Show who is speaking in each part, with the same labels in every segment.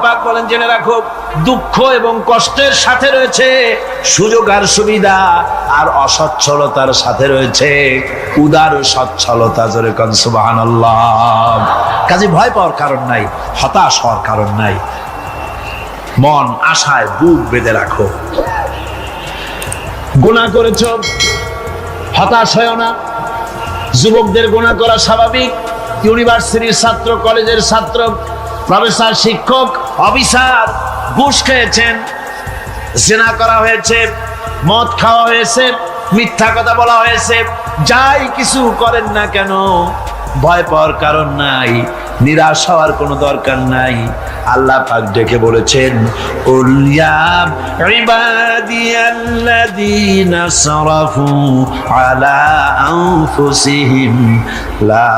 Speaker 1: পাক বলেন, জেনে রাখো দুঃখ এবং কষ্টের সাথে রয়েছে সুযোগ আর সুবিধা, আর অসচ্ছলতার সাথে রয়েছে উদার সচ্ছলতা। জোরে কোন সুবহানাল্লাহ। কাজে ভয় পাওয়ার কারণ নাই, হতাশ হওয়ার কারণ নাই। মন আশায় বুক বেঁধে রাখো। গুনাহ করেছো, হতাশ হয়ো না। যুবকদের গুনাহ করা স্বাভাবিক। ইউনিভার্সিটির ছাত্র, কলেজের ছাত্র, প্রফেসর, শিক্ষক, অফিসার ঘুষ খেয়েছেন, জিনা করা হয়েছে, মদ খাওয়া হয়েছে, মিথ্যা কথা বলা হয়েছে, যাই কিছু করেন না কেন ভয় পাওয়ার কারণ নাই, নিরাশ হওয়ার কোনো দরকার নাই। আল্লাহ পাক ডেকে বলেছেন, কুল ইয়া ইবাদিয়াল্লাযীনা সারাফু আলা আনফুসিহিম লা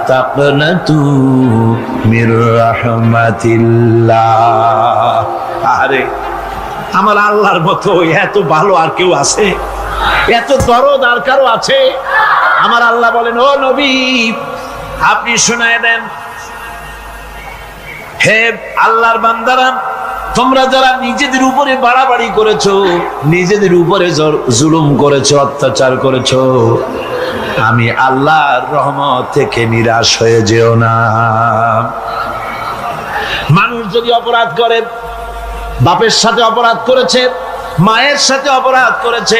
Speaker 1: তাকনাতু মির রাহমাতিল্লাহ। আরে আমার আল্লাহর মতো এত ভালো আর কেউ আছে? এত দরদ আর কারো আছে? আমার আল্লাহ বলেন, ও নবী আপনি শোনায় দেন, হে আল্লাহর বান্দারা, তোমরা যারা নিজেদের উপরে বাড়াবাড়ি করেছো, নিজেদের উপরে জুলুম করেছো, অত্যাচার করেছো, আমি আল্লাহর রহমত থেকে নিরাশ হয়ে যেও না। মানুষ যদি অপরাধ করে, বাপের সাথে অপরাধ করেছে, মায়ের সাথে অপরাধ করেছে,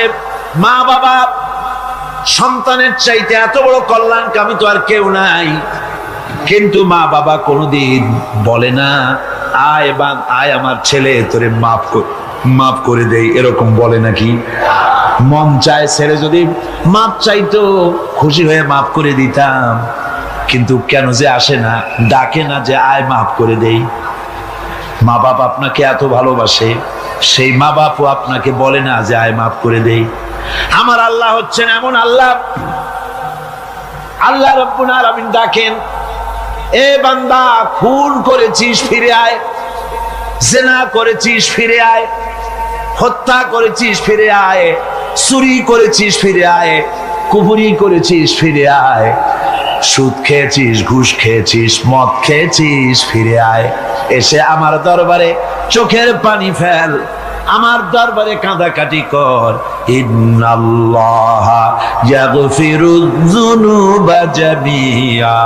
Speaker 1: মা বাবা সন্তানের চাইতে এত বড় কল্যাণকামী তো আর কেউ নাই, কিন্তু মা বাবা কোনোদিন বলে না আয় আমার ছেলে তোরে মাফ করে দেই, এরকম বলে নাকি? মন চায় ছেলে যদি মাপ চাইতো খুশি হয়ে মাফ করে দিতাম, কিন্তু কেন যে আসে না, ডাকে না যে আয় মাফ করে দেই। মা বাপ আপনাকে এত ভালোবাসে, সেই মা বাপও আপনাকে বলে না যে আয় মাফ করে দেই। আমার আল্লাহ হচ্ছেন এমন আল্লাহ, আল্লাহ রাব্বুল আলামিন ডাকেন, এ বান্দা খুন করেছিস ফিরে আয়, জিনা করেছিস ফিরে আয়, হত্যা করেছিস ফিরে আয়, চুরি করেছিস ফিরে আয়, কুফরি করেছিস ফিরে আয়, সুদ খেয়েছিস, ঘুষ খেয়েছিস, মদ খেয়েছিস ফিরে আয়, এসে আমার দরবারে চোখের পানি ফেল, আমার দরবারে কাঁদাকাটি কর। ইন্নাল্লাহা ইয়াগফিরুয যুনুবা জামিআ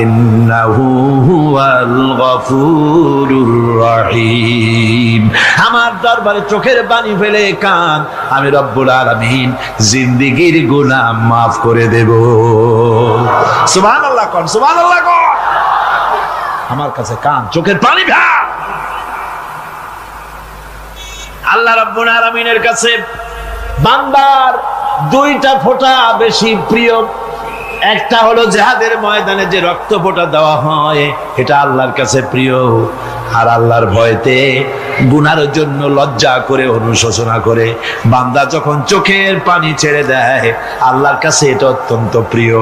Speaker 1: ইন্নাহু হুয়াল গফুরুর রহিম। আমার দরবারে চোখের পানি ফেলে কাঁদ, আমি রব্বুল আলামিন জিন্দেগীর গুনাহ মাফ করে দেব। সুবহানাল্লাহ কোন, সুবহানাল্লাহ কোন। আমার কাছে কাঁদ, চোখের পানি ফেল। আল্লাহ রাব্বুল আলামিনের কাছে বান্দার দুইটা ফোঁটা বেশি প্রিয়। একটা হলো জিহাদের ময়দানে যে রক্ত ফোঁটা দেওয়া হয়, এটা আল্লাহর কাছে প্রিয়। আর আল্লাহর ভয়তে গুনার জন্য লজ্জা করে, অনুশোচনা করে বান্দা যখন চোখের পানি ছেড়ে দেয়, আল্লাহর কাছে এটা অত্যন্ত প্রিয়।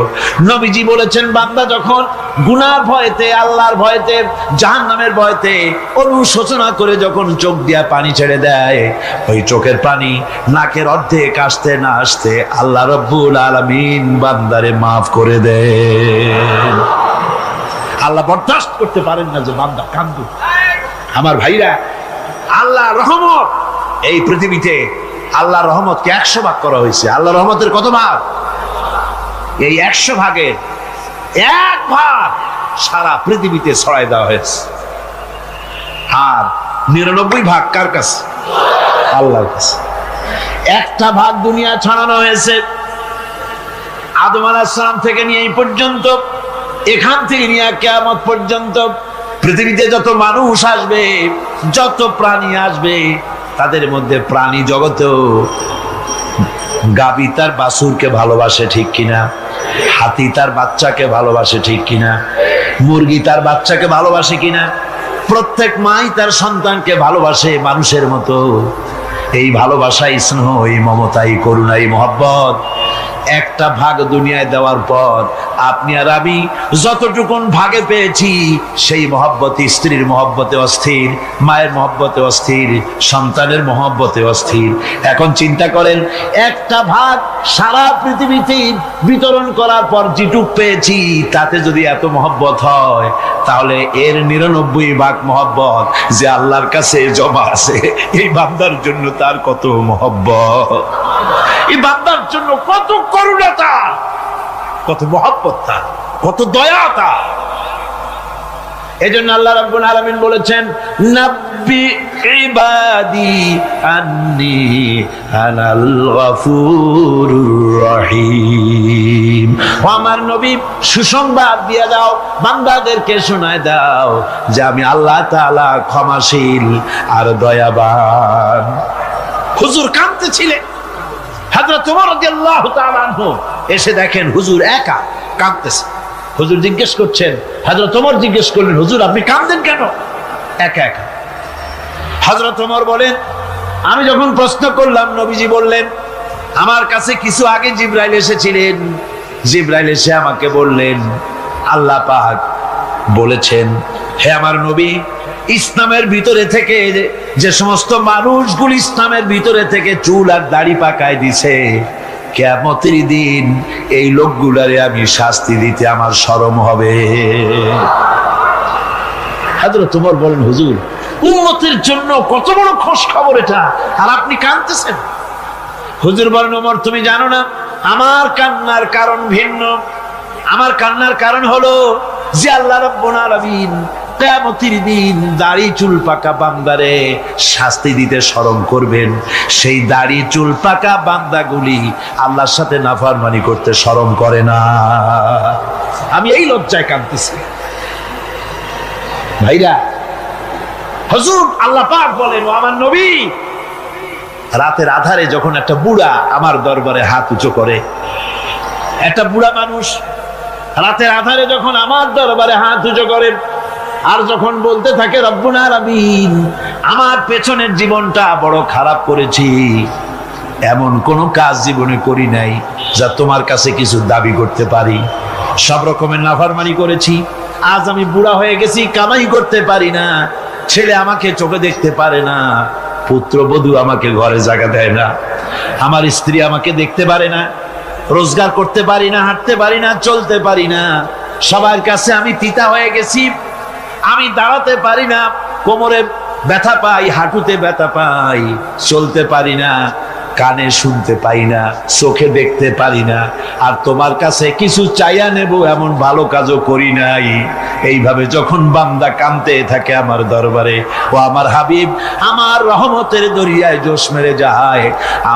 Speaker 1: নবীজি বলেছেন, বান্দা যখন গুনার ভয়তে, আল্লাহর ভয়তে, জাহান্নামের ভয়তে অনুশোচনা করে যখন চোখ দিয়া পানি ছেড়ে দেয়, ওই চোখের পানি নাকের অর্ধেক আসতে না আসতে আল্লাহ রাব্বুল আলামিন বান্দারে মাফ করে দেন। আল্লাহ বরদাস্ত করতে পারেন না যে বান্দা কান্দু। আমার ভাইরা, আল্লাহ রহমত এই পৃথিবীতে, আল্লাহ রহমতকে 100 ভাগ করা হয়েছে। আল্লাহ রহমতের কত ভাগ? এই 100 ভাগের 1 ভাগ সারা পৃথিবীতে ছড়াই দেওয়া হয়েছে। আর 99 ভাগ কার কাছে? আল্লাহর কাছে। 1টা ভাগ দুনিয়া ছড়ানো হয়েছে আদম আলাইহিস সালাম থেকে নিয়ে এই পর্যন্ত, এখান থেকে নিয়ে কিয়ামত পর্যন্ত পৃথিবীতে যত মানুষ আসবে, যত প্রাণী আসবে, তাদের মধ্যে প্রাণী জগতেও গাভী তার বাছুরকে ভালোবাসে ঠিক কিনা, হাতি তার বাচ্চাকে ভালোবাসে ঠিক কিনা, মুরগি তার বাচ্চাকে ভালোবাসে কিনা, প্রত্যেক মাই তার সন্তানকে ভালোবাসে মানুষের মতো। এই ভালোবাসা, স্নেহ, এই মমতা, এই করুণা, এই মহব্বত একটা ভাগ দুনিয়ায় দেওয়ার পর আপনি আর আমি যতটুকুন ভাগে পেয়েছি সেই মহব্বতে, স্ত্রীর মহব্বতে অস্থির, মায়ের মহব্বতে অস্থির, সন্তানের মহব্বতে অস্থির। এখন চিন্তা করেন, একটা ভাগ সারা পৃথিবীতে বিতরণ করার পর যেটুক পেয়েছি তাতে যদি এত মহব্বত হয়, তাহলে এর 99 ভাগ মহব্বত যে আল্লাহর কাছে জমা আছে, এই বান্দার জন্য তার কত মহব্বত, এই বান্দার জন্য কত করুণা তার, কত মহব্বত তার, কত দয়া তার। এজন্য আল্লাহ রাব্বুল আলামিন বলেছেন, নাব্বি ইবাদি আন্নি আনাল গফুরুর রহিম। ও আমার নবী, সুসংবাদ দিয়ে দাও, বান্দাদেরকে শোনায় দাও যে আমি আল্লাহ তাআলা ক্ষমাশীল আর দয়াবান। হুজুর কাঁদতেছিলেন, হযরত ওমর রাদিয়াল্লাহু তাআলা আনহু এসে দেখেন হুজুর একা কাঁদতেছে। হুজুর জিজ্ঞেস করছেন, হযরত ওমর জিজ্ঞেস করলেন, হুজুর আপনি কাঁদেন কেন একা একা? হযরত ওমর বলেন, আমি যখন প্রশ্ন করলাম নবীজি বললেন, আমার কাছে কিছু আগে জিবরাইল এসেছিলেন, জিবরাইল এসে আমাকে বললেন আল্লাহ পাক বলেছেন, হে আমার নবী, ইসলামের ভিতরে থেকে যে সমস্ত মানুষগুলো ইসলামের ভিতরে থেকে চুল আর দাড়ি পাকায় দিছে, কিয়ামতের দিন এই লোকগুলারে আমি শাস্তি দিতে আমার শরম হবে। হযরত ওমর বলেন, হুজুর উম্মতের জন্য কত বড় খুশ খবর এটা, আর আপনি কাঁদতেছেন। হুজুর বলেন, ওমর তুমি জানো না আমার কান্নার কারণ ভিন্ন। আমার কান্নার কারণ হলো যে আল্লাহ রাব্বুল আলামিন কিয়ামতের দিন দাড়ি চুল পাকা বান্দারে শাস্তি দিতে শরম করবেন, সেই দাড়ি চুল পাকা বান্দাগুলি আল্লাহর সাথে নাফরমানি করতে শরম করে না। আমি এই লজ্জায় কাঁদতেছি। ভাইরা, হুজুর আল্লাহ পাক বলেন, ও আমার নবী, রাতের আধারে যখন একটা বুড়া আমার দরবারে হাত উঁচু করে, একটা বুড়া মানুষ রাতের আধারে যখন আমার দরবারে হাত উঁচু করে আর যখন বলতে থাকে, রব্বুল আলামিন আমার পেছনের জীবনটা বড় খারাপ করেছি, এমন কোন কাজ জীবনে করি নাই যা তোমার কাছে কিছু দাবি করতে পারি, সব রকমের নাফরমানি করেছি, আজ আমি বুড়া হয়ে গেছি, কামাই করতে পারি না, ছেলে আমাকে চোখে দেখতে পারে না, পুত্রবধূ আমাকে ঘরে জায়গা দেয় না, আমার স্ত্রী আমাকে দেখতে পারে না, রোজগার করতে পারি না, হাঁটতে পারি না, চলতে পারি না, সবার কাছে আমি পিতা হয়ে গেছি, আমি দাঁড়াতে পারি না, কোমরে ব্যথা পাই, হাঁটুতে ব্যথা পাই, চলতে পারি না, কানে শুনতে পাই না, চোখে দেখতে পারি না, আর তোমার কাছে কিছু চাইয়া নেব এমন ভালো কাজও করি নাই। এইভাবে যখন বান্দা কাঁদতে থাকে আমার দরবারে, ও আমার হাবিব আমার রহমতের দরিয়ায় জোশ মেরে যায়,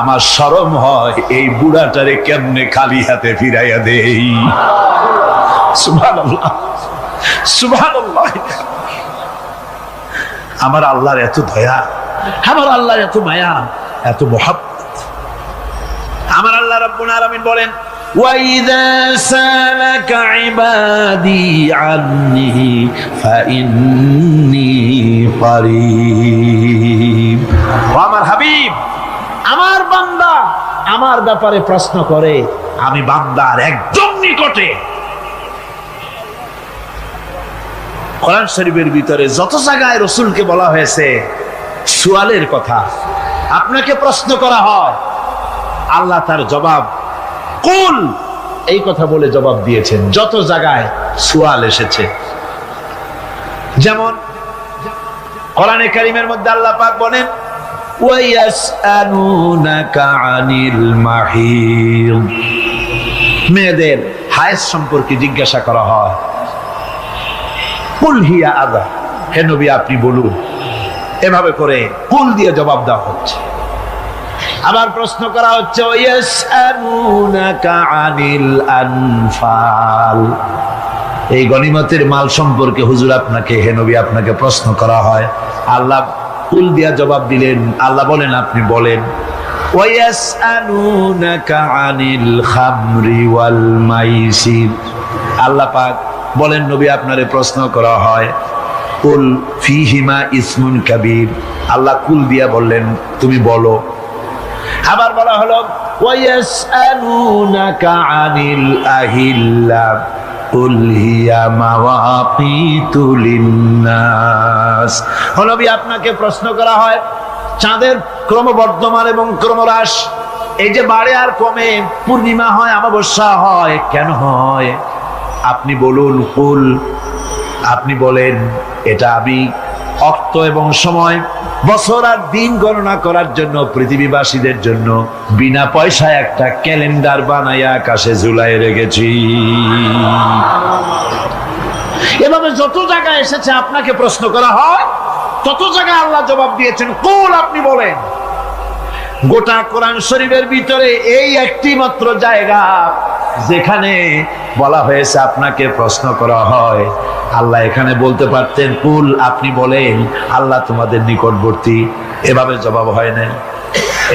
Speaker 1: আমার শরম হয় এই বুড়াটারে কেমনে খালি হাতে ফিরাইয়া দেই। সুবহানাল্লাহ, সুবহানাল্লাহ। আমার আল্লাহর এত দয়া, আমার আল্লাহর এত মায়া, এত মহব্বত। আমার আল্লাহ রাব্বুল আলামিন বলেন, وَإِذَا سَأَلَكَ عِبَادِي عَنِّي فَإِنِّي قَرِيبٌ। আমার হাবিব, আমার বান্দা আমার ব্যাপারে প্রশ্ন করে, আমি বান্দার একদম নিকটে। কোরআন শরীফের ভিতরে যত জায়গায় রাসূলকে বলা হয়েছে সুয়ালের কথা, আপনাকে প্রশ্ন করা হয়, আল্লাহ তার জবাব কুল এই কথা বলে জবাব দিয়েছেন। যত জায়গায় সুয়াল এসেছে, যেমন কোরআনে কারীমের মধ্যে আল্লাহ পাক বলেন, ওয়ায়াসআলুনাকা আনিল মাহিদ, মেয়েদের হায়েজ সম্পর্কে জিজ্ঞাসা করা হয়, কুল হিয়া আযা, হে নবী আপনি বলুন। এভাবে করে কুল দিয়ে জবাব দেওয়া হচ্ছে। আবার প্রশ্ন করা হচ্ছে, ওয়ায়াসআলুনাকা আনিল আনফাল, এই গনিমতের মাল সম্পর্কে হুজুর আপনাকে, হে নবী আপনাকে প্রশ্ন করা হয়। আল্লাহ কুল দিয়া জবাব দিলেন, আল্লাহ বলেন আপনি বলেন। ওয়ায়াসআলুনাকা আনিল খামরি ওয়াল মাইসির, আল্লাহ পাক বলেন নবী আপনারে প্রশ্ন করা হয়, কুল ফিহিমা ইসমুন কাবীর, আল্লাহ কুল দিয়া বললেন তুমি বলো। আবার বলা হলো, ওয়ায়াসআলুনাকা আনিল আহিল্লা কুল হিয়া মাওয়াকিতু লিন্নাস। নবী, আপনাকে প্রশ্ন করা হয় চাঁদের ক্রমবর্ধমান এবং ক্রমহ্রাস, এই যে বাড়ে আর কমে, পূর্ণিমা হয় অমাবস্যা হয়, কেন হয়? আপনি বলুন, কুল, আপনি বলেন, এটা আমি অক্ত এবং সময়, বছর আর দিন গণনা করার জন্য পৃথিবীবাসীদের জন্য বিনা পয়সায় একটা ক্যালেন্ডার বানাইয়া আকাশে ঝুলাই রেখেছি। এভাবে যত জায়গায় এসেছে আপনাকে প্রশ্ন করা হয়, তত জায়গায় আল্লাহ জবাব দিয়েছেন কুল, আপনি বলেন। গোটা কোরআন শরীফের ভিতরে এই একটি মাত্র জায়গা যেখানে বলা হয়েছে আপনাকে প্রশ্ন করা হয়। আল্লাহ এখানে বলতে পারতেন কুল, আপনি বলেন, আল্লাহ তোমাদের নিকটবর্তী, এভাবে জবাব হয় না।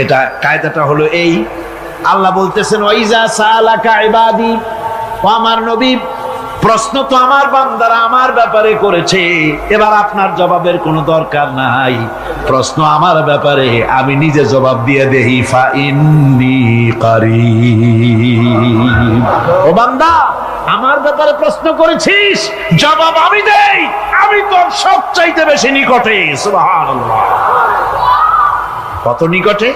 Speaker 1: এটা কায়দাটা হলো এই, আল্লাহ বলতেছেন ওয়াইজা সালাকা ইবাদি, ও আমার নবী, প্রশ্ন তো আমার বান্দারা আমার ব্যাপারে করেছে, এবার আপনার জবাবের কোনো দরকার নাই। প্রশ্ন আমার ব্যাপারে, আমি নিজে জবাব দিয়ে দেই, ফা ইন্নী কারীব। ও বান্দা, আমার ব্যাপারে প্রশ্ন করেছিস, জবাব আমি দেই, আমি তোর সবচাইতে বেশি নিকটে। সুবহানাল্লাহ, কত নিকটে?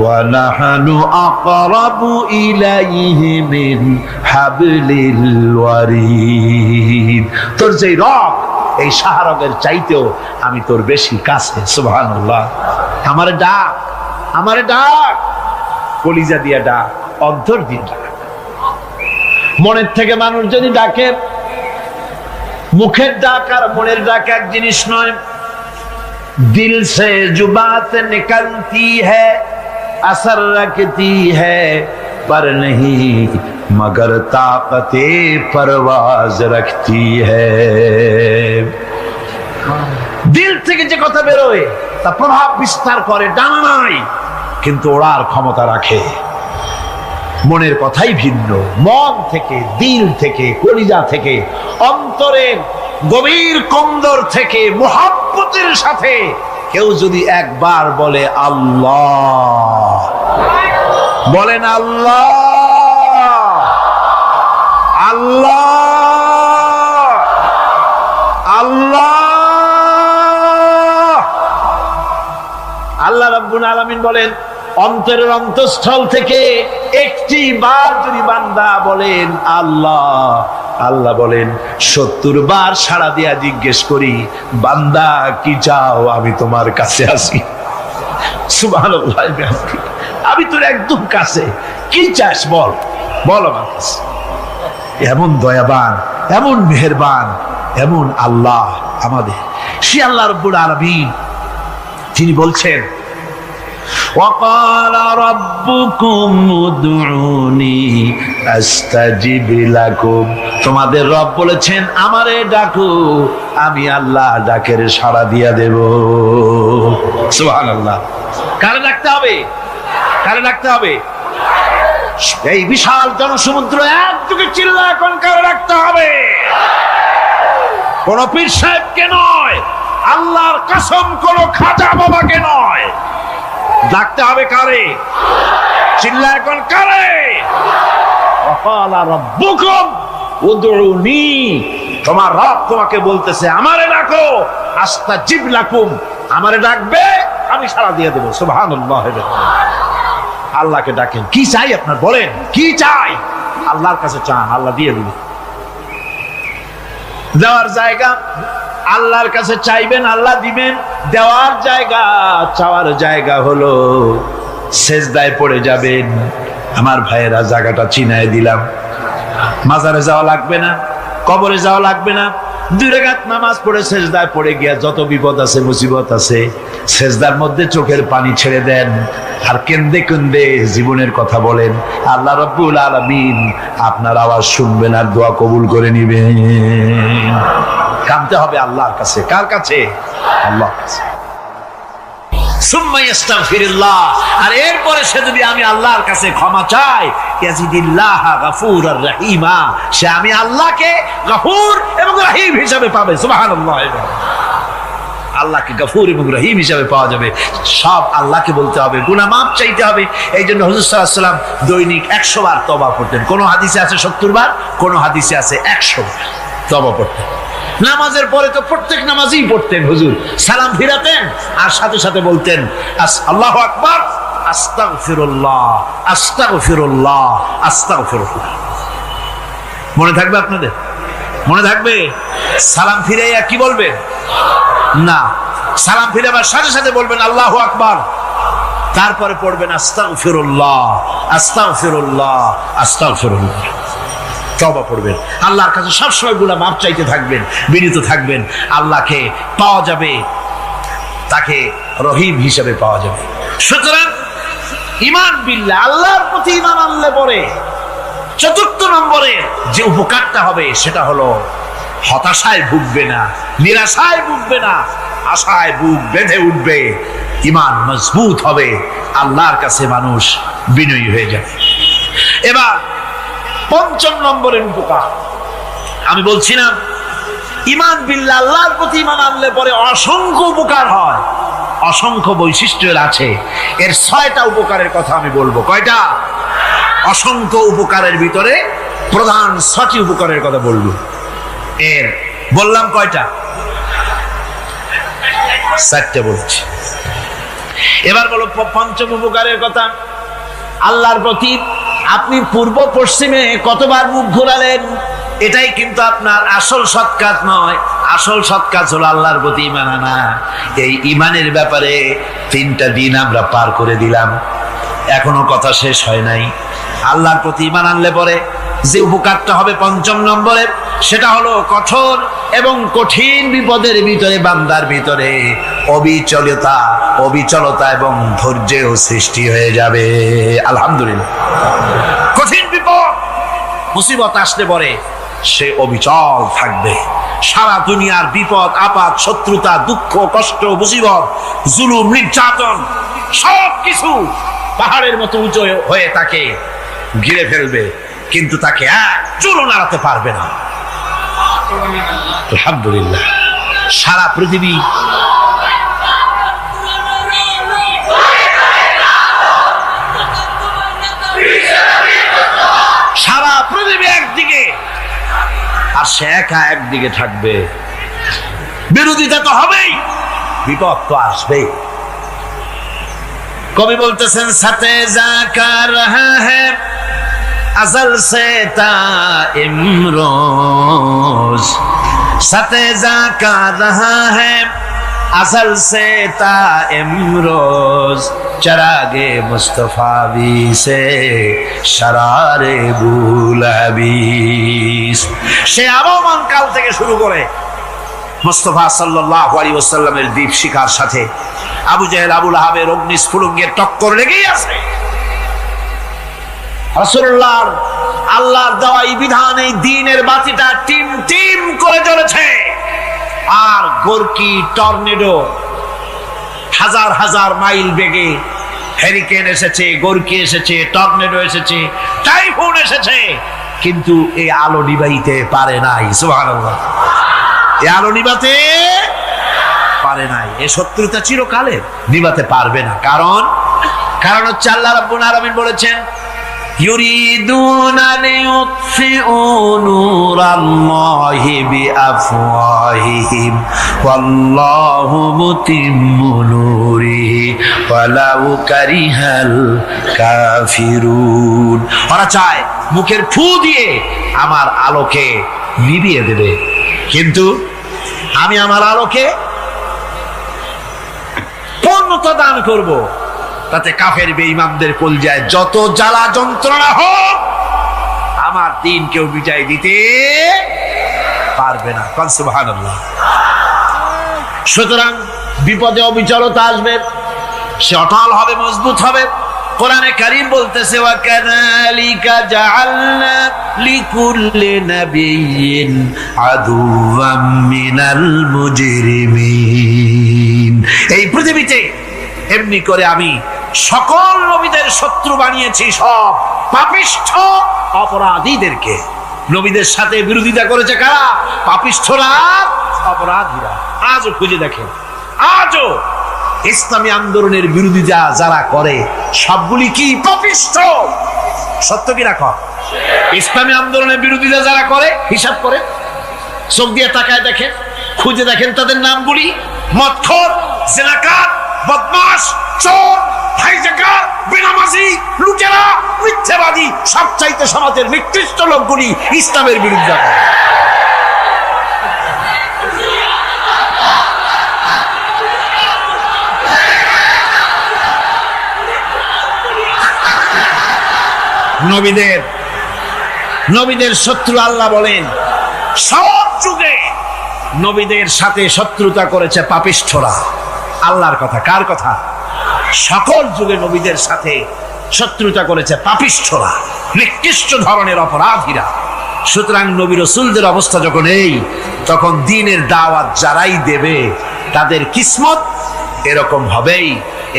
Speaker 1: وَنَحْنُ أَقْرَبُ إِلَيْهِ مِنْ حَبْلِ الْوَرِيدِ। তোর যে রগ, এই শাহরগের চাইতেও আমি তোর বেশি কাছে। সুবহানাল্লাহ। আমারে ডাক, আমারে ডাক, কলিজা দিয়া ডাক, অন্তর দিয়ে ডাক। মনের থেকে মানুষ যদি ডাকে, মুখের ডাক আর মনের ডাক এক জিনিস নয়। দিল সে জুবাত নিকলতি হ্যায়, असर रखती है पर नहीं मगर ताकते परवाज रखती है। দিল থেকে যে কথা বেরোয় তা প্রভাব বিস্তার করে, ডানা নাই কিন্তু ওড়ার ক্ষমতা রাখে। মনের কথাই ভিন্ন। মন থেকে, দিল থেকে, কলিজা থেকে, অন্তরের গভীর কন্দর থেকে মুহাব্বতের সাথে কেউ যদি একবার বলে আল্লাহ, বলেন আল্লাহ, আল্লাহ, আল্লাহ, আল্লাহ রাব্বুল আলামিন বলেন, অন্তরের অন্তঃস্থল থেকে একটি বার যদি বান্দা বলেন আল্লাহ, আল্লাহ বলেন 70 বার সাড়া দিয়া জিজ্ঞেস করি, বান্দা কি চাও, আমি তোমার কাছে আসি। সুবহানাল্লাহ, আমি তোর একদম কাছে, কি চাস বল, বল আমার কাছে। এমন দয়াবান, এমন মেহেরবান, এমন আল্লাহ আমাদের। সে আল্লাহ রাব্বুল আলামিন, তিনি বলছেন وقال ربكم ادعوني استجب لكم। তোমাদের রব বলেছেন আমারে ডাকো, আমি আল্লাহ ডাকের সাড়া দিয়া দেব। সুবহানাল্লাহ। কারে ডাকতে হবে? কারে ডাকতে হবে? এই বিশাল জনসমুদ্র একদিকে চিল্লা এখন কারে ডাকতে হবে? কোন পীর সাহেবকে নয়, আল্লাহর কসম কোন খাজা বাবাকে নয়, ডাকতে হবে কারে? চিল্লা এখন কারে? ওয়াকালা রাব্বুকুম উদউনি, তোমার রব তোমাকে বলতেছে আমারে ডাকো, আস্তাজিব লাকুম, আমারে ডাকবে আমি সাড়া দিয়ে দেব। সুবহানাল্লাহ। আল্লাহকে ডাকেন, কি চাই আপনার বলেন, কি চাই? আল্লাহর কাছে চান, আল্লাহ দিয়ে দিবেন। দেওয়ার জায়গা আল্লাহর কাছে চাইবেন, আল্লাহ দিবেন। দেওয়ার জায়গা, চাওয়ার জায়গা হলো সেজদায় পড়ে যাবেন। আমার ভাইয়েরা, জায়গাটা চিনায় দিলাম। মাজারে যাওয়া লাগবে না, কবরে যাওয়া লাগবে না। 2 রাকাত নামাজ পড়ে সেজদায় পড়ে গিয়া যত বিপদ আছে, মুসিবত আছে, সেজদার মধ্যে চোখের পানি ছেড়ে দেন আর কেন্দে কেন্দে জীবনের কথা বলেন। আল্লাহ রাব্বুল আলামিন আপনার আওয়াজ শুনবেন আর দোয়া কবুল করে নিবেন। কাঁদতে হবে আল্লাহর কাছে। কার কাছে? আল্লাহর কাছে। সুম্মা ইস্তাগফিরুল্লাহ, আর এরপরে সে যদি আমি আল্লাহর কাছে ক্ষমা চাই, ইয়াজিদিল্লাহ গফুরার রহিমা, সে আমি আল্লাহকে গফুর এবং রহিম হিসাবে পাবে। সুবহানাল্লাহ। আল্লাহকে গফুর এবং রহিম হিসাবে পাওয়া যাবে। সব আল্লাহকে বলতে হবে, গুনাহ মাফ চাইতে হবে। এই জন্য হুজুর সাল্লাল্লাহু আলাইহি ওয়াসাল্লাম দৈনিক 100 বার তওবা পড়তেন। কোন হাদিসে আছে 70 বার, কোন হাদিসে আছে 100 বার তওবা পড়তেন। নামাজের পরে তো প্রত্যেক নামাজই পড়তেন হুজুর, সালাম ফিরাতেন আর সাথে সাথে বলতেন আল্লাহু আকবার, আস্তাগফিরুল্লাহ, আস্তাগফিরুল্লাহ, আস্তাগফিরুল্লাহ। মনে থাকবে আপনাদের? মনে থাকবে? সালাম ফিরাইয়া কি বলবেন? না, সালাম ফিরাবার সাথে সাথে বলবেন আল্লাহু আকবার, তারপরে পড়বেন আস্তাগফিরুল্লাহ, আস্তাগফিরুল্লাহ, আস্তাগফিরুল্লাহ। তওবা পড়বেন, আল্লাহর কাছে সবসময় গুনাহ মাফ চাইতে থাকবেন, বিনীত থাকবেন। আল্লাহকে পাওয়া যাবে, তাকে রহিম হিসেবে পাওয়া যাবে। সুতরাং ঈমান বিল্লাহ, আল্লাহর প্রতি ঈমান আনলে পরে চতুর্থ নম্বরে যে উপকারটা হবে সেটা হলো হতাশায় ভুগবে না, নিরাশায় ভুগবে না, আশায় বুক বেঁধে উঠবে, ঈমান মজবুত হবে, আল্লাহর কাছে মানুষ বিনয়ী হয়ে যাবে। এবার পঞ্চম নম্বরের উপকার আমি বলছিলাম, ঈমান বিল্লাহ, আল্লাহর প্রতি ঈমান আনলে পরে অসংখ্য উপকার হয়, অসংখ্য বৈশিষ্ট্য আছে। এর 6টা উপকারের কথা আমি বলবো। কয়টা? অসংখ্য উপকারের ভিতরে প্রধান 6টি উপকারের কথা বলবো। এর বললাম কয়টা? 4টে বলছি। এবার বলো পঞ্চম উপকারের কথা। আল্লাহর প্রতি আপনি পূর্ব পশ্চিমে কতবার মুখ ঘোরালেন, এটাই কিন্তু আপনার আসল সৎ কাজ নয়। আসল সৎ কাজ হলো আল্লাহর প্রতি ঈমান আনা। এই ঈমানের ব্যাপারে 3টা দিন আমরা পার করে দিলাম, এখনো কথা শেষ হয় নাই। আল্লাহর প্রতি ঈমান আনলে পরে যে উপকারটা হবে পঞ্চম নম্বরে, সেটা হলো কঠোর এবং কঠিন বিপদের ভিতরে বান্দার ভিতরে অবিচলতা এবং ধৈর্যের সৃষ্টি হয়ে যাবে। আলহামদুলিল্লাহ। কঠিন বিপদ মুসিবত আসলে পরে সে অবিচল থাকবে। সারা দুনিয়ার বিপদ আপদ, শত্রুতা, দুঃখ, কষ্ট, মুসিবত, জুলুম, নির্যাতন সবকিছু পাহাড়ের মতো উঁচু হয়ে তাকে ঘিরে ফেলবে, কিন্তু তাকে এক চুলও নাড়াতে পারবে না। আলহামদুলিল্লাহ। সারা পৃথিবী একদিকে আর সে একা একদিকে থাকবে। বিরোধিতা তো হবেই, বিপদ তো আসবেই। কবি বলতেছেন, সাথে জাকা রহা হ্যায় अज़ल से ता इमरोज, सतेजा का रहा है अज़ल से ता इमरोज, चरागे मुस्तफावी से शरारे बुलहबीस। সে আবহমান কাল থেকে শুরু করে মুস্তাফা সাল্লাল্লাহু আলাইহি ওয়াসাল্লামের দীপ শিখার সাথে আবু জেহেল, আবু লাহাবের অগ্নিস্ফুলিঙ্গের টক্কর লেগেই আছে। রাসূলুল্লাহর আল্লাহর দেওয়া এই বিধান, এই দ্বীনের বাতিটা টিম টিম করে জ্বলেছে। আর গোরকি, টর্নেডো, হাজার হাজার মাইল বেগে হেরিকেন এসেছে, গোরকি এসেছে, টর্নেডো এসেছে, টাইফুন এসেছে, কিন্তু এই আলো নিভাইতে পারে নাই। সুবহানাল্লাহ। এই আলো নিভাতে পারে নাই। এই শত্রুতা চিরকালের, নিভাতে পারবে না। কারণ হচ্ছে আল্লাহ রাব্বুল আলামিন বলেছেন, ইউরিদুনা লিইউতফিউ নূরাল্লাহি বিআফওয়াহিহিম ওয়াল্লাহু মুতিম্মু নূরিহি ওয়ালাউ কারিহাল কাফিরুন। ওরা চায় মুখের ফু দিয়ে আমার আলোকে নিভিয়ে দেবে, কিন্তু আমি আমার আলোকে পূর্ণতা দান করব। তাতে কাফের বেঈমানদের কলজায় যত জ্বালা যন্ত্রণা হোক, আমার দ্বীন কেউ বিজয় দিতে পারবে না। সুবহানাল্লাহ। সুতরাং বিপদে অবিচলতা আসবে, সে অটল হবে, মজবুত হবে। কোরআনে কারীম বলতেছে, ওয়া কাযালিকা জাআলনা লিকুল্লি নাবিয়্যিন আদুওয়াম মিনাল মুজরিমিন। এই পৃথিবীতে এমনি করে আমি সকল নবীদের শত্রু বানিয়েছি, সব পাপিষ্ঠ অপরাধীদেরকে। নবীদের সাথে বিরোধিতা করেছে কারা? পাপিষ্ঠরা, অপরাধীরা। আজও খুঁজে দেখেন আজও ইসলামী আন্দোলনের বিরোধিতা যারা করে সবগুলি কি পাপিষ্ঠ। সত্য কি না কর? ইসলামী আন্দোলনের বিরোধিতা যারা করে হিসাব করে চোখ দিয়ে তাকায় দেখেন, খুঁজে দেখেন তাদের নামগুলি। মদখোর, জেনাকার, বদমাশ, চোর, হাইজাকার, বেনামাজি, লুটেরা, মিথ্যাবাদী, সবচাইতে সমাজের নিকৃষ্ট লোকগুলি ইসলামের বিরুদ্ধে করে। নবীদের শত্রু আল্লাহ বলেন সব যুগে নবীদের সাথে শত্রুতা করেছে পাপিষ্ঠরা। আল্লাহর কথা, কার কথা? সকল যুগে নবীদের সাথে শত্রুতা করেছে পাপিষ্ঠরা, নিকৃষ্ট ধরনের অপরাধীরা। সুতরাং নবী রাসূলদের অবস্থা যখন এই, তখন দ্বীনের দাওয়াত যারাই দেবে তাদের কিসমত এরকম হবেই।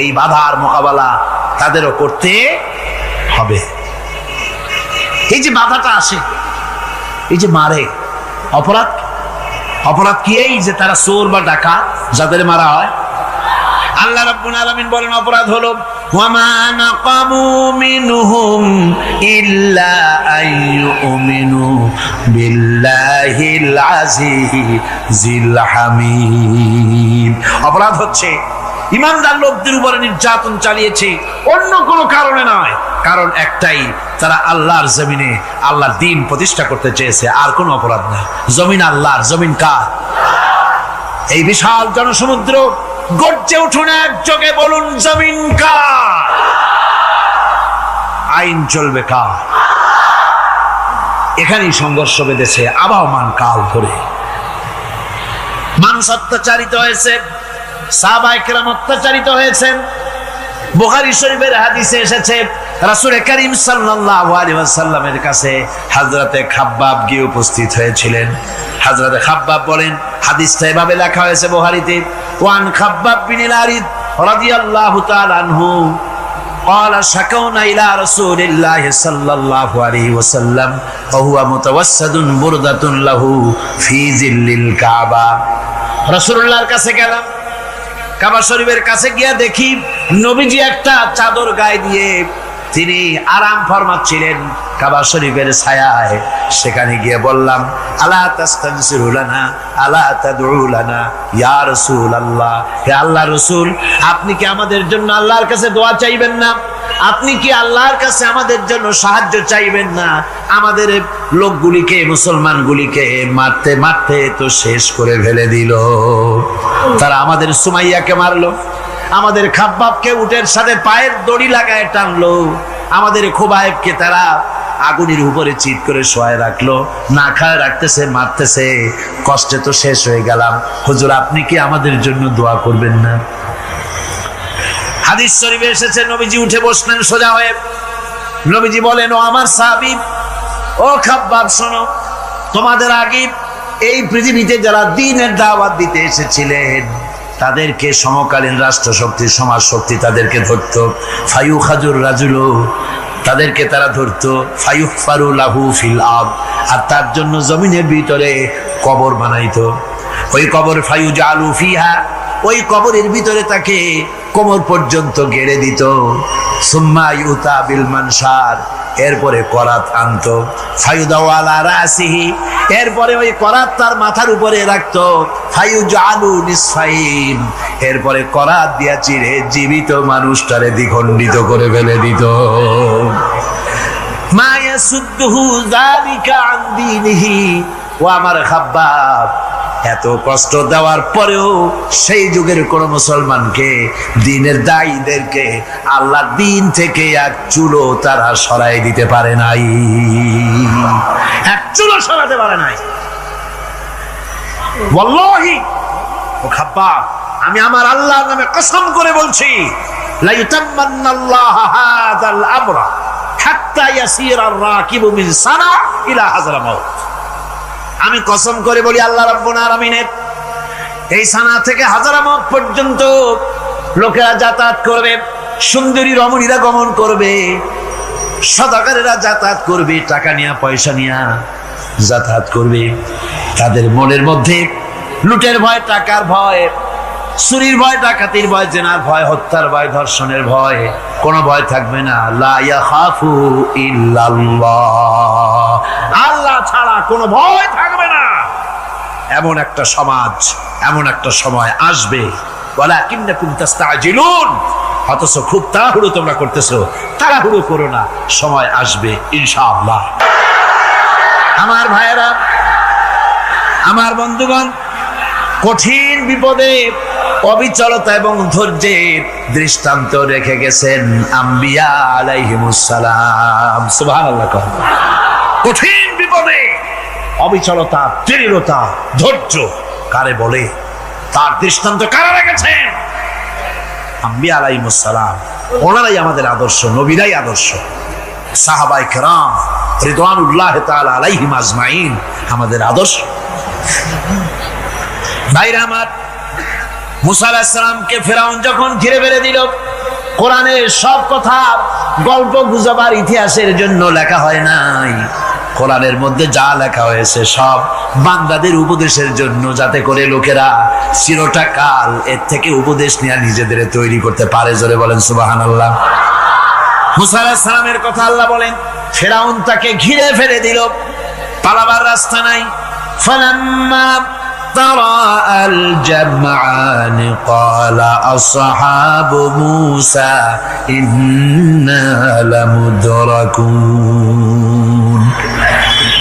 Speaker 1: এই বাধার মোকাবেলা তাদেরও করতে হবে। এই যে বাধাটা আসে, এই যে মারে, অপরাধ কি? এই যে তারা চোর বা ডাকাত যাদের মারা হয়। আল্লাহ রাব্বুল আলামিন বলেন অপরাধ হলো ওয়ামা নাকামু মিনহুম ইল্লা আইয়ুমিনু বিল্লাহিল আজিজিল হামিদ। অপরাধ হচ্ছে ইমানদার লোকদের উপরে নির্যাতন চালিয়েছে, অন্য কোনো কারণে নয়। কারণ একটাই, তারা আল্লাহর জমিনে আল্লাহর দ্বীন প্রতিষ্ঠা করতে চেয়েছে, আর কোনো অপরাধ নাই। জমিন আল্লাহর, জমিন কার? এই বিশাল জনসমুদ্র গর্জে উঠুন একযোগে বলুন জমিন কার? আইন চলবে কার? এখানেই সংঘর্ষ বেঁধেছে আবহমান কাল ধরে। মানুষ অত্যাচারিত হয়েছে, সাহাবায়ে কেরাম অত্যাচারিত হয়েছেন। বুখারী শরীফের হাদিসে এসেছে রাসূল করিম সাল্লাল্লাহু আলাইহি ওয়াসাল্লামের কাছে হযরতে খাব্বাব গিয়ে উপস্থিত হয়েছিলেন। হযরতে খাব্বাব বলেন, হাদিসটা এভাবে লেখা হয়েছে বুখারীতে, ওয়ান খাব্বাব বিন আরিদ রাদিয়াল্লাহু তাআলা আনহু قال شكونا إلى رسول الله صلى الله عليه وسلم وهو متوسد بردة له في ظل الكعبة। রাসূলুল্লাহর কাছে গেলাম, কাবা শরীফের কাছে গিয়ে দেখি নবীজি একটা চাদর গায়ে দিয়ে তিনি আরাম ফরমাচ্ছিলেন কাবা শরীফের ছায়ায়। সেখানে গিয়ে বললাম, আলা তাস্তানসিরু লানা আলা তাদউ লানা ইয়া রাসূলুল্লাহ, হে আল্লাহর রাসূল, আপনি কি আমাদের জন্য আল্লাহর কাছে দোয়া চাইবেন না? আপনি কি আল্লাহর কাছে আমাদের জন্য সাহায্য চাইবেন না? আমাদের লোকগুলিকে, মুসলমানগুলিকে মারতে মারতে তো শেষ করে ফেলে দিল। তারা আমাদের সুমাইয়াকে মারলো, আমাদের খাব্বাবকে উটের সাথে পায়ের দড়ি লাগায় টানলো, আমাদের খোবায়েবকে তারা আগুনের উপরে চিৎ করে শোয়ায় রাখলো, না খায় রাখতেছে, মারতেছে, কষ্টে তো শেষ হয়ে গেলাম। হুজুর, আপনি কি আমাদের জন্য দোয়া করবেন না? হাদিস শরীফে এসেছে নবীজি উঠে বসলেন সোজা হয়ে। নবীজি বলেন, ও আমার সাহাবী, ও খাব্বাব, শোনো, তোমাদের আগে এই পৃথিবীতে যারা দ্বীনের দাওয়াত দিতে এসেছিলেন তাদেরকে সমকালীন রাষ্ট্রশক্তি, সমাজ শক্তি তাদেরকে ধরতো। ফায়ুখাজুর রাজুলু, তাদেরকে তারা ধরতো। ফায়ুহফারু লাহু ফিল আরদ, আর তার জন্য জমিনের ভিতরে কবর বানাইতো। ওই কবর ফায়ুজালু ফিহা, ওই কবরের ভিতরে তাকে কোমর পর্যন্ত গেড়ে দিত। সুম্মা ইউতা বিল মানশার, এরপরে করাত আনতো। ফায়ুদাউ আলা রাসিহি, এরপরে ওই করাত তার মাথার উপরে রাখতো। ফায়ুজালু নিসফাইন, এরপরে করাত দিয়া চিরে জীবিত মানুষটারে দ্বিখণ্ডিত করে ফেলে দিত। মা ইয়াসুদ্দুহু যালিকা আন দীনিহি, ও আমার খাব্বাব, এত কষ্ট দেওয়ার পরেও সেই যুগের কোন মুসলমানকে, দ্বীনের দায়ীদেরকে আল্লাহর দ্বীন থেকে এক চুলো তারা সরাই দিতে পারে নাই, এক চুলো সরাতে পারে নাই। ওয়াল্লাহি, ও খাব্বাব, আমি আমার আল্লাহর নামে কসম করে বলছি, লা ইউতাম্মান্নাল্লাহু হাযাল আমরা হাত্তা ইয়াসিরার রাকিবু মিন সানা ইলা হাযরামাউত। আমি কসম করে বলি, আল্লাহ রাব্বুল আলামিনের এই সানা থেকে হাজারামত পর্যন্ত লোকেরা যাতায়াত করবে, সুন্দরী রমণীরা গমন করবে, সদাগরেরা যাতায়াত করবে, টাকা নিয়া পয়সা নিয়া যাতায়াত করবে। তাদের মনের মধ্যে লুটের ভয়, টাকার ভয়, চুরির ভয়, ডাকাতির ভয়, জেনার ভয়, হত্যার ভয়, ধর্ষণের ভয়, কোনো ভয় থাকবে না। লা ইয়াখাফু ইল্লাল্লাহ, আল্লাহ ছাড়া কোনো ভয় থাকবে না। এমন একটা সমাজ, এমন একটা সময় আসবে। ওয়ালাকিন্নাকুম তাস্তাজিলুন, অথচ খুব তাড়াহুড়ো তোমরা করতেছো। তাড়াহুড়ো করো না, সময় আসবে ইনশাআল্লাহ। আমার ভাইয়েরা, আমার বন্ধুগণ, কঠিন বিপদে অবিচলতা এবং ধৈর্যের দৃষ্টান্ত রেখে গেছেন আম্বিয়া আলাইহিমুস সালাম। সুবহানাল্লাহ। কঠিন বিপদে অবিচলতা, দৃঢ়তা, ধৈর্য কারে বলে, তার দৃষ্টান্ত কারা রেখেছেন? আম্বিয়া আলাইহিমুস সালাম। ওনারাই আমাদের আদর্শ, নবীরাই আদর্শ। সাহাবায়ে কেরাম রিদওয়ানুল্লাহি তাআলা আলাইহিম আজমাইন আমাদের আদর্শ। ভাইরা আমার, মুসা আলাইহিস সালামকে ফেরাউন যখন ঘিরে ফেলে দিল, কোরআনের সব কথা গল্প গুজবার ইতিহাসের জন্য লেখা হয় নাই। কোরআনের মধ্যে যা লেখা হয়েছে সব বান্দাদের উপদেশের জন্য, যাতে করে লোকেরা চিরটা কাল এর থেকে উপদেশ নিয়ে নিজেদের তৈরি করতে পারে। জোরে বলেন সুবহানাল্লাহ। মুসা আলাইহিস সালামের কথা আল্লাহ বলেন, ফেরাউন তাকে ঘিরে ফেলে দিল, পালাবার রাস্তা নাই। ফালাম্মা تراءى الجمعان قال أصحاب موسى إنا لمدركون।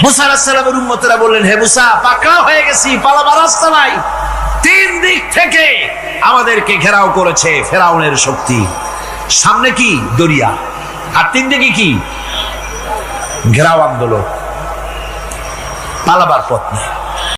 Speaker 1: মুসা আলাইহিস সালামের উম্মতেরা বললেন, হে মুসা, পাকড়াও হয়ে গেছি, পালাবার রাস্তা নাই। তিন দিক থেকে আমাদেরকে ঘেরাও করেছে ফেরাউনের শক্তি। সামনে কি? দরিয়া, আর তিন দিকে কি? ঘেরাও আন্দোলন, পালাবার পথ নেই।